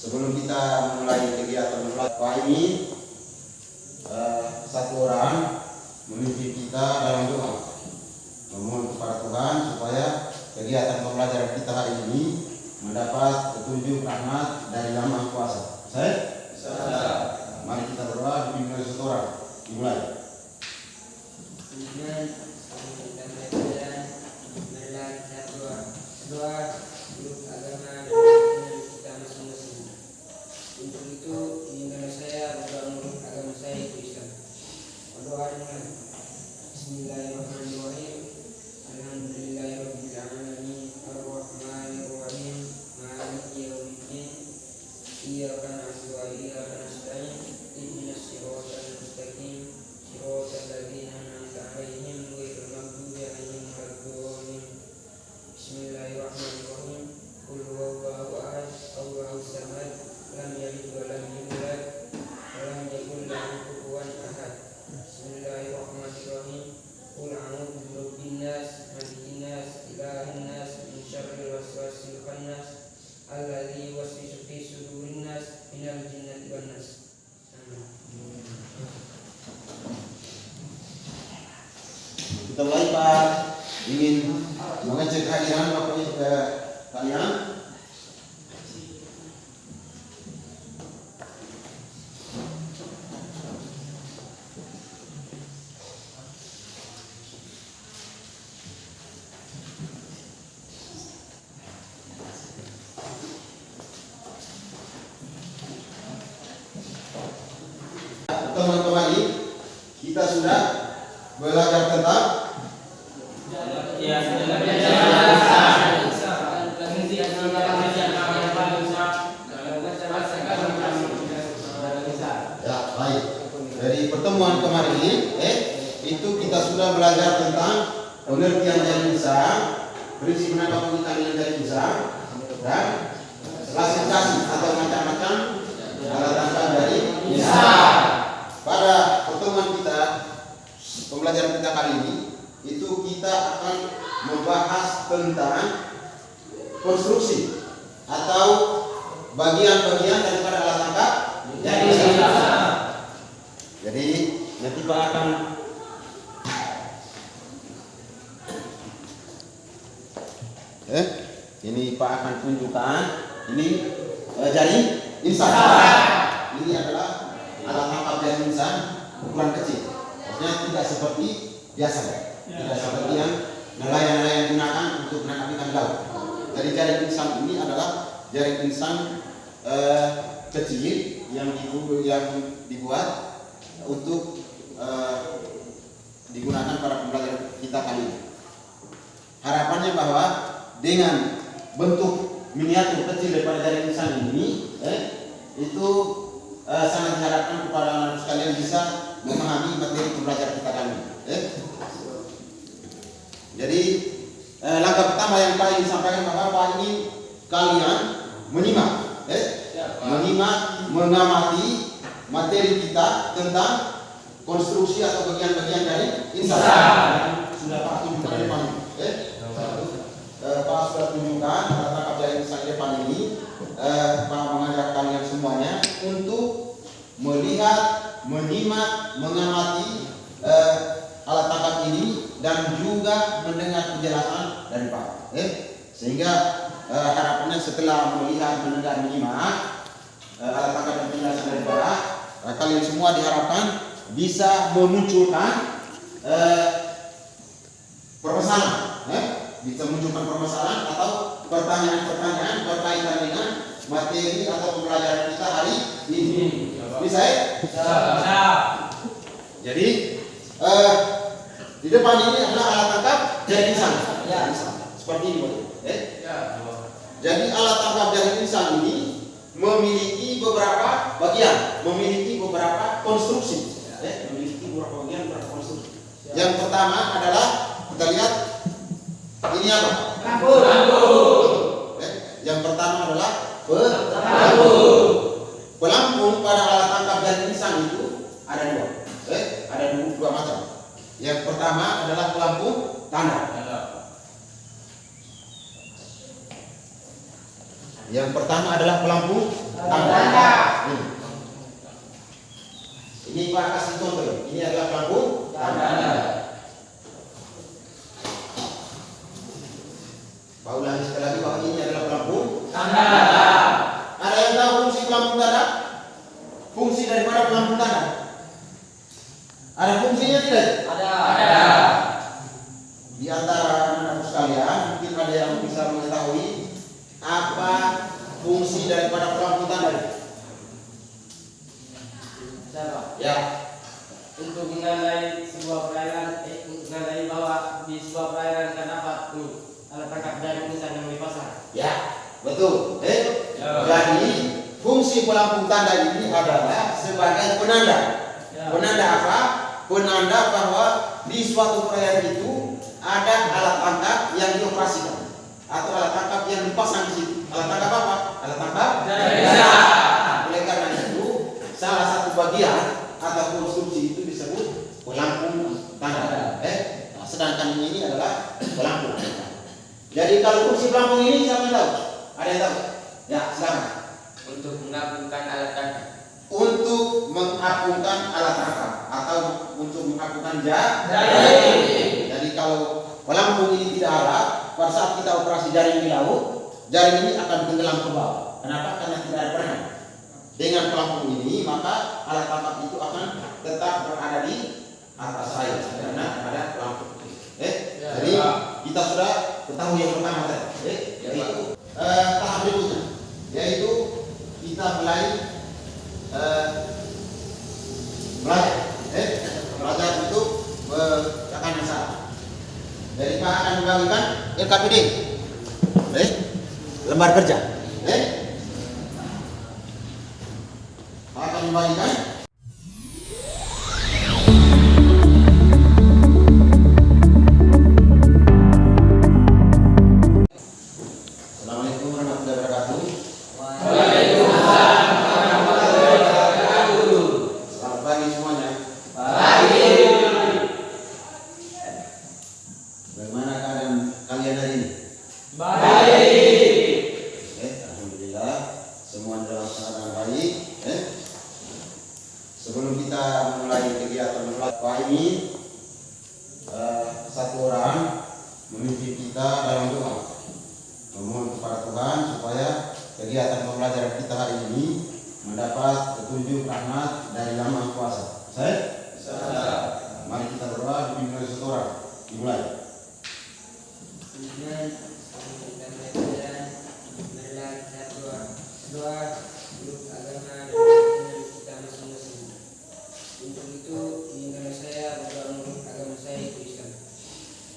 Sebelum kita mulai kegiatan Pak ini, satu orang memimpin kita dalam doa, memohon kepada Tuhan supaya kegiatan pembelajaran kita hari ini mendapat petunjuk rahmat dari Yang Maha Kuasa. Mari kita berdoa dipimpin oleh satu orang. Dimulai. Doa grup agama kita masing-masing. Untuk itu inginkan saya menurut agama saya itu Islam. Berdoa dimulai. Bismillahirrahmanirrahim. Alhamdulillahirabbil alamin. Arrahmanirrahim. Maliki yaumiddin. Iyyaka na'budu wa iyyaka nasta'in. Ihdinas siratal mustaqim. Siratal ladzina an'amta 'alaihim ghairil maghdubi 'alaihim waladdallin. Bismillahirrahmanirrahim. Qul huwallahu ahad, Allahus samad, lam yalid wa lam yulad, wa lam yakul lahu kufuwan ahad. Bismillahirrahmanirrahim. Qul a'udzu birabbin nas, malikin nas, ilahin nas, min syarril waswasil khannas, alladzi yuwaswisu fi sudurin nas, minal jinnati wan nas. Kita mulai Pak. Ingin mengecek kehadiran Bapak Ibu kalian. Teman-teman, kita sudah belajar tentang pertemuan kemarin ini, itu kita sudah belajar tentang pengertian dari lisan, prinsip menangkap pengertian dari lisan, dan klasifikasi atau macam-macam alat tangkap dari lisan. Pada pertemuan kita, pembelajaran kita kali ini, itu kita akan membahas tentang konstruksi atau bagian-bagian daripada alat tangkap dari lisan. Jadi nanti Pak akan ini Pak akan tunjukkan ini jari insan. Ini adalah alat tangkap jari insan ukuran kecil. Maksudnya tidak seperti biasa, tidak seperti yang nelayan-nelayan gunakan untuk menangkap ikan di laut. Jadi jari insan ini adalah jari insan kecil yang dibuat untuk digunakan para pembelajar kita kali ini. Harapannya bahwa dengan bentuk miniatur kecil daripada jari insan ini, itu sangat diharapkan kepada anak sekalian bisa memahami materi pembelajaran kita kali ini. Jadi langkah pertama yang Pak ingin sampaikan bahwa Pak ingin kalian menyimak, mengamati materi kita tentang konstruksi atau bagian-bagian dari insan. Sudah Pak tunjukkan depan ini. Pak sudah tunjukkan alat tangkap jari insan depan ini. Pak mengajak kalian semuanya untuk melihat, menyimak, mengamati alat tangkap ini dan juga mendengar penjelasan dari Pak. Sehingga harapannya setelah melihat, mendengar, menyimak alat tangkap dan penjelasan dari Pak, kalian semua diharapkan bisa memunculkan permasalahan, bisa memunculkan permasalahan atau pertanyaan-pertanyaan berkaitan dengan materi atau pembelajaran kita hari ini. Bisa ya? Bisa. Jadi di depan ini adalah alat tangkap jari insan. Seperti ini, Jadi alat tangkap jari insan ini memiliki beberapa bagian, memiliki beberapa konstruksi. Yang pertama adalah kita lihat ini apa? Pelampung. Yang pertama adalah pelampung. Pelampung pada alat tangkap jari insan itu ada dua. Ada dua macam. Yang pertama adalah pelampung tanda. Yang pertama adalah pelampung tanda. Ini Pak kasih contoh. Ini adalah pelampung tanda. Pak ulangi sekali lagi bahwa ini adalah pelampung tanda. Ada yang tahu fungsi pelampung tanda? Fungsi daripada pelampung tanda? Ada fungsinya tidak? Ada. Di antara anak-anak sekalian, mungkin ada yang bisa mengetahui apa fungsi daripada pelampung tanda? Siapa? Ya, Untuk menandai sebuah perairan, untuk menandai bahwa di sebuah perairan terdapat alat tangkap dari tulisan yang dipasang. ya, betul. Ya. Jadi fungsi pelampung tanda ini adalah sebagai penanda. Ya. Penanda apa? Penanda bahwa di suatu perairan itu ada alat tangkap yang dioperasikan atau alat tangkap yang dipasang di situ. Alat tangkap apa? Alat tangkap Dari Oleh karena itu, salah satu bagian atau konstruksi itu disebut pelampung tanda. Nah, sedangkan ini adalah pelampung. Jadi kalau fungsi pelampung ini siapa yang tahu? Ada yang tahu? Ya, silakan. untuk mengapungkan alat tangkap. Untuk mengapungkan alat tangkap atau untuk mengapungkan Jaring. Jadi kalau pelampung ini tidak ada, pada saat kita operasi jaring di laut, jaring ini akan tenggelam ke bawah. Kenapa? Karena tidak ada peran. Dengan pelampung ini, maka alat tangkap itu akan tetap berada di atas air karena ada pelampung. Jadi kita sudah ketahui yang pertama tadi, yaitu tahap berikutnya, yaitu kita mulai belajar untuk akan yang salah. Jadi Pak akan membagikan LKPD, lembar kerja, Pak akan membagikan. Assalamualaikum warahmatullahi wabarakatuh. Selamat pagi semuanya. Bagaimana keadaan kalian hari ini? Alhamdulillah, semua dalam keadaan baik. Sebelum kita memulai kegiatan Pak ini, satu orang memimpin kita dalam doa, memohon kepada Tuhan supaya kegiatan pembelajaran kita hari ini mendapat petunjuk rahmat dari Yang Maha Kuasa. Mari kita berdoa dipimpin oleh satu orang. Dimulai. Kemudian kita belajar doa grup agama dan keyakinan kita masing-masing. Untuk itu izinkan saya berdoa menurut agama saya itu Islam.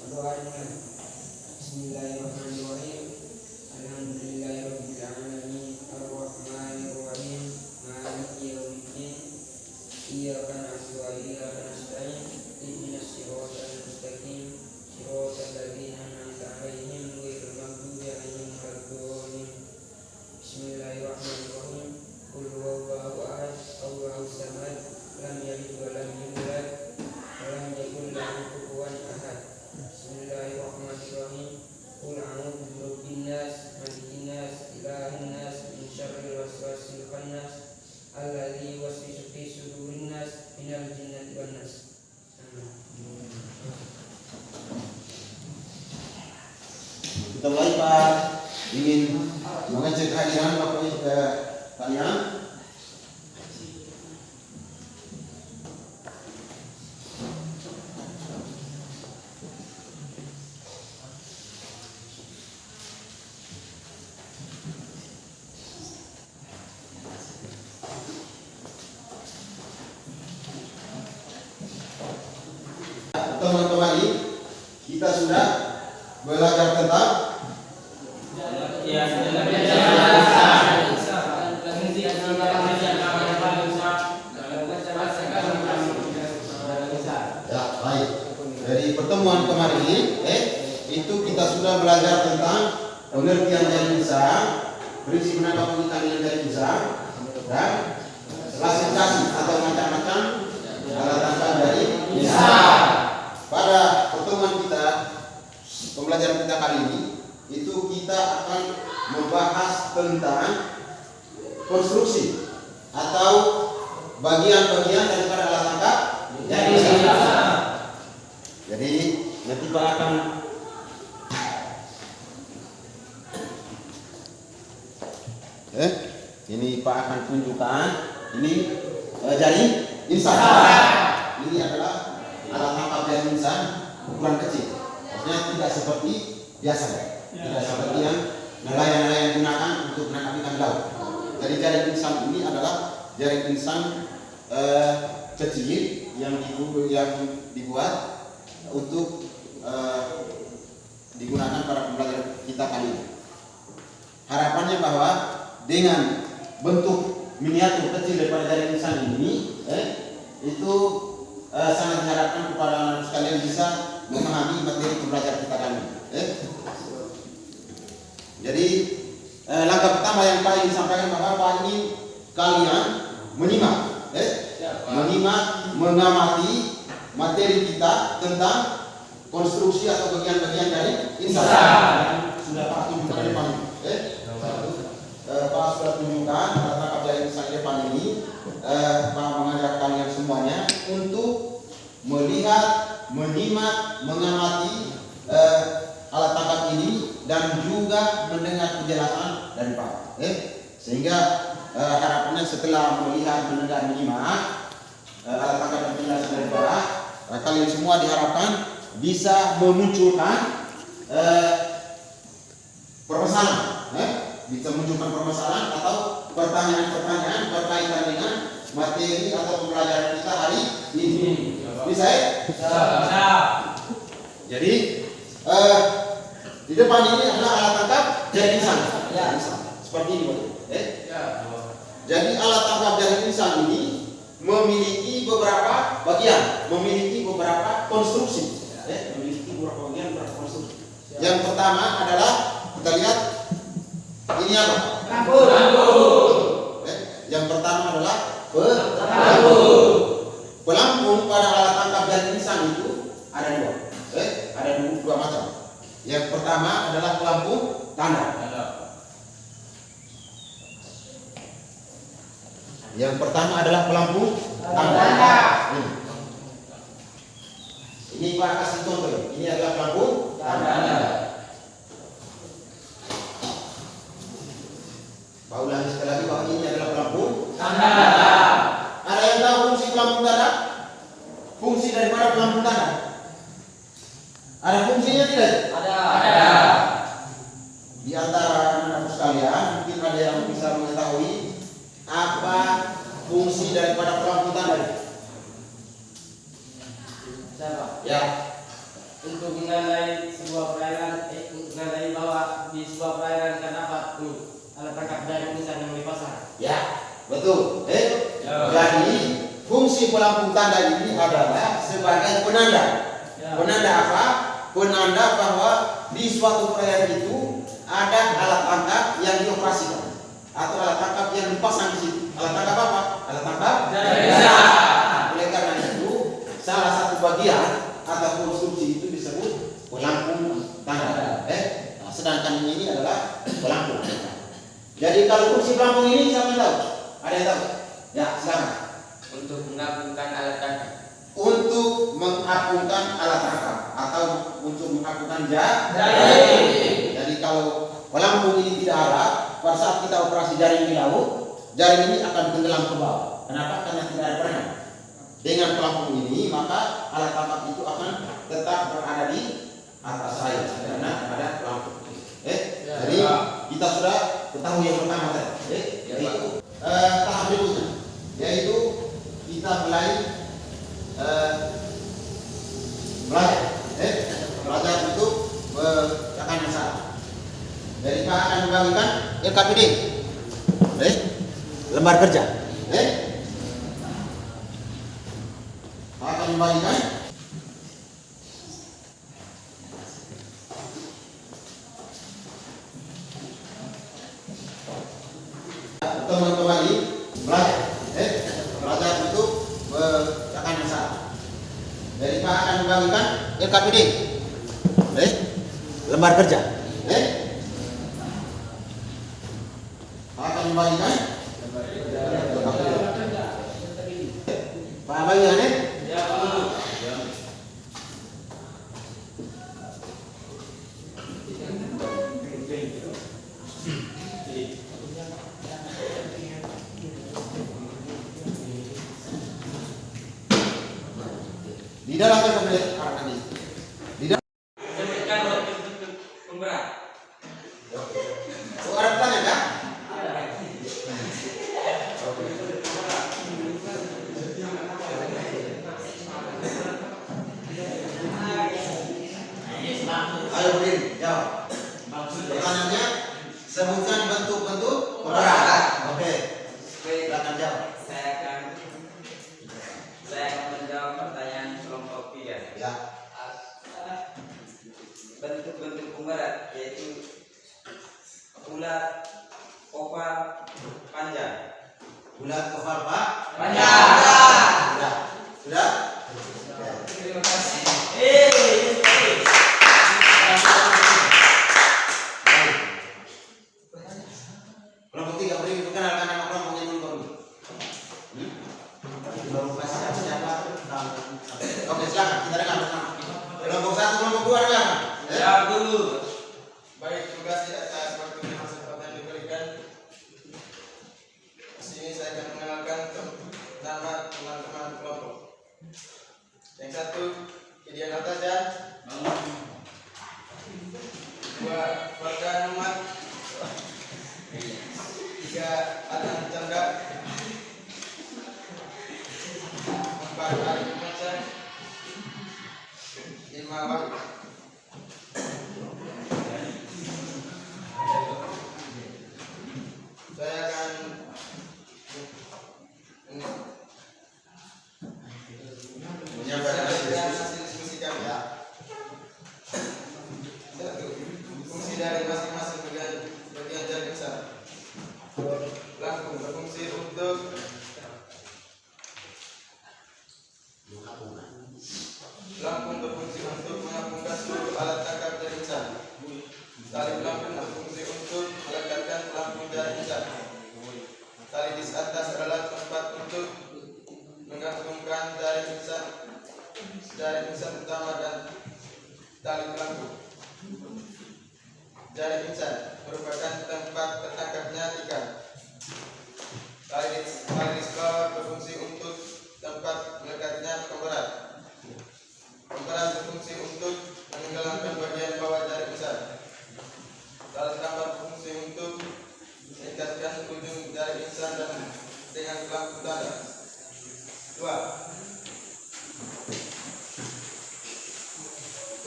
Berdoa dimulai. Bismillahirrahmanirrahim. Alhamdulillahirabbil alamin arrahmanir rahim maliki yaumiddin iyyaka na'budu wa iyyaka nasta'in ihdinas siratal mustaqim siratal ladzina an'amta 'alaihim ghairil maghdubi 'alaihim waladdallin. Bismillahirrahmanirrahim. Qul huwallahu ahad Allahus samad lam yalid wa lam yulad wa lam yakul lahu kufuwan ahad. Bismillahirrahmanirrahim. Qul a'udzu birabbin nas malikin nas ilahin nas min syarril waswasil khannas alladzi yuwaswisu fi sudurin nas minal jinnati wan nas. Kita mulai Pak. Ingin mengecek kehadiran Bapak Ibu ke kalian. Pertemuan kembali kita sudah belajar tentang ya, baik. Dari pertemuan kemarin itu kita sudah belajar tentang pengertian dari lisan, prinsip menangkap pengertian dari lisan, dan klasifikasi atau macam-macam alat tangkap dari lisan. Pada pertemuan kita, pembelajaran kita kali ini, itu kita akan membahas tentang konstruksi atau bagian-bagian daripada alat tangkap yang insang. Jadi nanti Pak akan ini Pak akan tunjukkan ini jaring insang. Ini adalah alat tangkap jaring insang ukuran kecil. Maksudnya tidak seperti biasa, tidak seperti yang nelayan-nelayan gunakan untuk menangkap ikan di laut. Jadi jaring insang ini adalah jaring insang kecil yang dibuat untuk digunakan para pembelajar kita kali ini. Harapannya bahwa dengan bentuk miniatur kecil daripada jaring insang ini, itu sangat diharapkan kepada anak sekalian bisa memahami materi pembelajaran kita kali ini. Jadi langkah pertama yang Pak ingin sampaikan bahwa Pak ingin kalian menyimak, mengamati materi kita tentang konstruksi atau bagian-bagian dari insang. Sudah Pak tunjukkan di depan. Pak sudah tunjukkan alat tangkap jaring insang di depan ini. Pak mengajak kalian semuanya untuk melihat, menyimak, mengamati alat tangkap ini dan juga mendengar penjelasan dari Pak. Sehingga harapannya setelah melihat, mendengar, menyimak alat tangkap dan penjelasan dari Pak, kalian semua diharapkan bisa memunculkan permasalahan, bisa memunculkan permasalahan atau pertanyaan-pertanyaan berkaitan dengan materi atau pembelajaran kita hari ini. Bisa ya? Bisa. Jadi di depan ini adalah alat tangkap jaring insang. Seperti ini, Jadi alat tangkap jaring insang ini memiliki beberapa bagian, memiliki beberapa konstruksi. Memiliki beberapa bagian, beberapa konstruksi. Yang pertama adalah kita lihat ini apa? Pelampung. Yang pertama adalah pelampung pada alat tangkap jaring insang itu ada dua. Ada dua macam. Yang pertama adalah pelampung tanda. Yang pertama adalah pelampung tanda. Ini Pak kasih contoh. Ini adalah pelampung tanda. Pak ulangi sekali lagi bahwa ini adalah pelampung tanda. Ada yang tahu fungsi pelampung tanda? Fungsi daripada pelampung tanda? Ada fungsinya tidak? Ada. Di antara anak-anak sekalian mungkin ada yang bisa mengetahui apa fungsi daripada pelampung tanda? Siapa? Ya. Untuk menandai sebuah perairan, menandai bahwa di sebuah perairan terdapat alat tangkap jaring insang yang dipasang. Ya, betul. Jadi fungsi pelampung tanda ini adalah sebagai penanda. Penanda apa? Penanda bahwa di suatu perairan itu ada alat tangkap yang dioperasikan atau alat tangkap yang dipasang di situ. Alat tangkap apa? Alat tangkap jaring insang. Oleh karena itu, salah satu bagian atau konstruksi itu disebut pelampung tanda. Sedangkan ini adalah pelampung. Jadi kalau fungsi pelampung ini siapa yang tahu? Ada yang tahu? Ya, silakan. Untuk mengapungkan alat tangkap. Untuk mengapungkan alat tangkap atau untuk mengapungkan jaring. Jadi kalau pelampung ini tidak ada, pada saat kita operasi jaring di laut, jaring ini akan tenggelam ke bawah. Kenapa? Karena tidak ada perenang. Dengan pelampung ini, maka alat tangkap itu akan tetap berada di atas air karena ada pelampung. Jadi kita sudah ketahui yang pertama tadi, yaitu tahap berikutnya, yaitu kita mulai belajar untuk tekanan salah. Jadi Pak akan membagikan LKPD, lembar kerja. Pak akan membagikan teman-teman ini belajar untuk tekanan salah. Jadi Pak akan membagikan LKPD, lembar kerja. Pak akan membagikan Paham lagi kan? Ya, Guru. Di dalam kemudian arah ini. Di dalam. Sebutkan bentuk pemberat. Oh, ada pertanyaan kan? Ayo Budin, jawab. Pertanyaannya, sebutkan bentuk-bentuk pemberat. Oke, silakan jawab. Saya akan menjawab pertanyaan kelompok 3. Ya. Bentuk-bentuk pemberat yaitu bulat, oval, panjang. Bulat, oval, Pak. Panjang. Sudah. Sudah? Ya. Terima kasih. Kelompok 3 beri perkenalkan nama kelompoknya dulu baru. Baru pas siapa? Oke, silakan kita dengar bersama. Kelompok 1, kelompok 2 dengar. Ya, Guru. Baik, tugas di atas waktunya kesempatan diberikan. Di sini saya akan mengenalkan nama teman-teman kelompok. Yang satu, Widya Nataja. Dua, Warga Numat. Tiga, Adnan Chandra. Empat, Arif Macan. Lima, Wahyu. Saya akan Menyampaikan hasil diskusi kami. ya. Satu, fungsi dari masing-masing bagian jaring besar. Lengkung berfungsi untuk menggabungkan seluruh alat tangkap jaring besar. Tali pelampung berfungsi untuk melekatkan pelampung jaring besar. Tali di atas adalah tempat untuk menggabungkan jaring besar utama dan tali pelampung. Jaring insang merupakan tempat tertangkapnya ikan. Tali di bawah berfungsi untuk tempat melekatnya pemberat. Pemberat berfungsi untuk menenggelamkan bagian bawah jaring besar. Tali tambang berfungsi untuk mengikatkan ujung jaring insang dan dengan pelampung tanda. 2.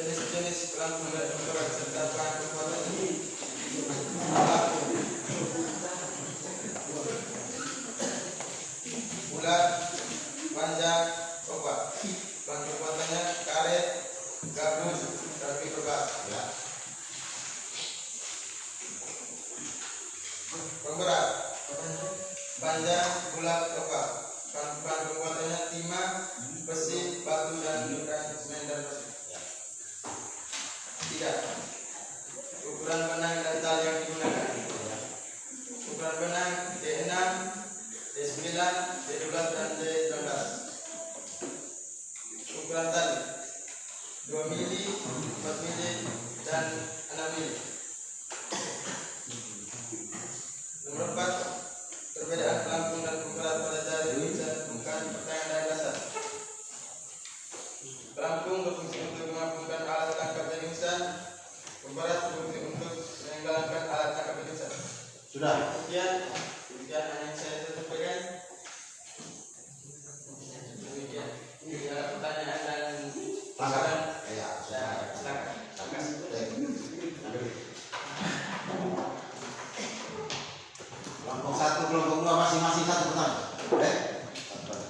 Jenis-jenis pelampung dan pemberat serta bahan kekuatan ini. Bulat, panjang, oval. Bahan kekuatannya karet, gabus, dan mikrogas. Ya. Pemberat, panjang, bulat, oval. Bahan kekuatannya timah, besi, batu, dan semen dan besi. 3. Ukuran benang dan tali yang digunakan. Ukuran benang D6, D9, D12 dan D12. Ukuran tali 2 mili, 4 mili, dan 6 mili. Nomor 4. Perbedaan pelampung dan pemberat pada jaring insang bukan pertanyaan dari dasar. Pelampung berfungsi untuk menggabungkan alat tangkap jaring insang. Pemberat berfungsi untuk menenggelamkan alat tangkap jaring insang. Sudah. Demikian hanya yang saya sampaikan. Demikian. Jika ada pertanyaan dan saran, Ya, saya silakan. Terima kasih. Kelompok 1, kelompok 2 masing-masing satu pertanyaan. Oke.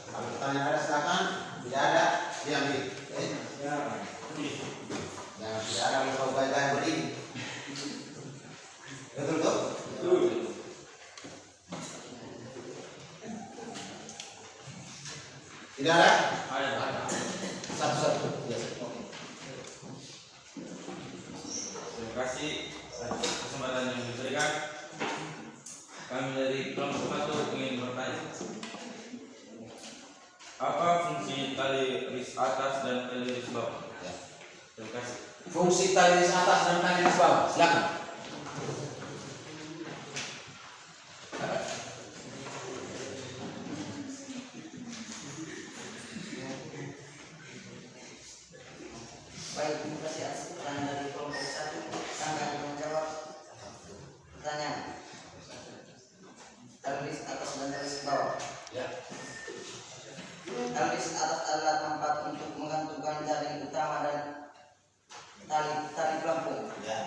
Kalau pertanyaan ada silakan, tidak ada diambil. Oke. Jangan tidak ada lupa baik-baik berdiri. Betul tuh? Tidak ada? Satu-satu. Yes. Oke. Terima kasih atas kesempatan yang diberikan. Kami dari kelompok 1 ingin Apa fungsi tali ris atas dan tali ris bawah? Ya. Terima kasih. Fungsi tali ris atas dan tali ris bawah. Silakan. Baik, terima kasih atas pertanyaan dari kelompok 1. Tangga menjawab pertanyaan. Talis atas dan talis bawah. Ya. Talis atas adalah tempat untuk menggantungkan jaring utama dan tali pelampung. Ya.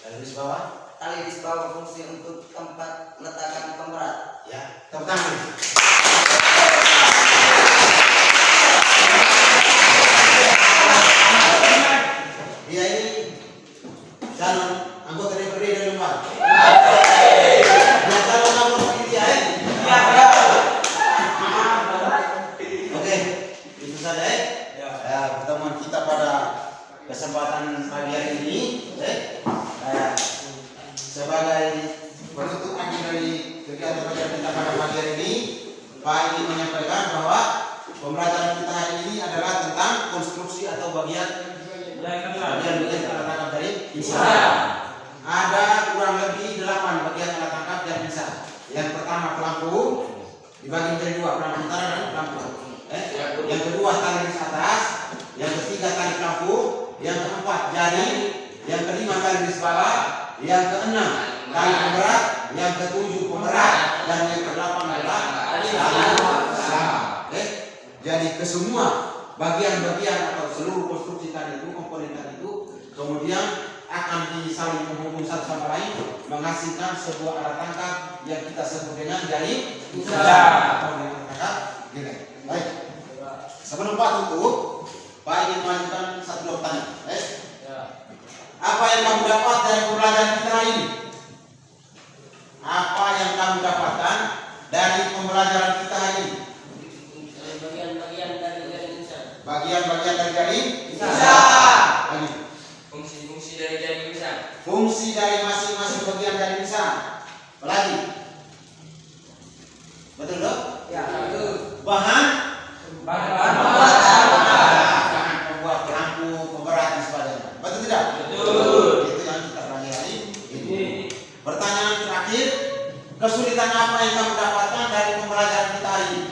Tali ris bawah. Tali di bawah fungsi untuk tempat meletakkan pemberat. Ya. Tepuk tangan. Dia ini calon anggota DPRD dari Lumbar. Dia calon anggota seperti dia, Oke, itu saja, pertemuan kita pada kesempatan pagi hari ini, sebagai penutup akhir dari kegiatan pelajaran kita pada pagi hari ini, Pak ingin menyampaikan bahwa pembelajaran kita hari ini adalah tentang konstruksi atau bagian tangkap dari insan. Ada kurang lebih 8 bagian alat tangkap dari insan. Yang pertama pelampung, dibagi menjadi 2, pelampung utara dan pelampung. Yang kedua tali ris atas, yang ketiga tali pelampung, yang keempat jaring, yang kelima tali ris bawah, yang keenam tali pemberat, yang ketujuh pemberat, dan yang kedelapan adalah tali selama. Jadi kesemua bagian-bagian atau seluruh konstruksi tadi itu, komponen tadi itu, kemudian akan disaling menghubung satu sama lain, menghasilkan sebuah alat tangkap yang kita sebut dengan jaring atau dengan tangkap gini. Baik. Sebelum Pak tutup, Pak ingin mengajukan satu pertanyaan. Apa yang kamu dapat dari pembelajaran kita hari ini? Apa yang kamu dapatkan dari pembelajaran kita hari ini? Bagian-bagian dari jaring insan. Bagian-bagian dari jaring Lagi. Fungsi-fungsi dari jaring insan. Fungsi dari masing-masing bagian dari insan. Lagi. Betul dong? Ya, itu Bahan bahan pembuat lampu, pemberat dan sebagainya. Betul tidak? Betul. Itu yang kita pelajari ini. Pertanyaan terakhir, kesulitan apa yang kamu dapatkan dari pembelajaran kita hari ini?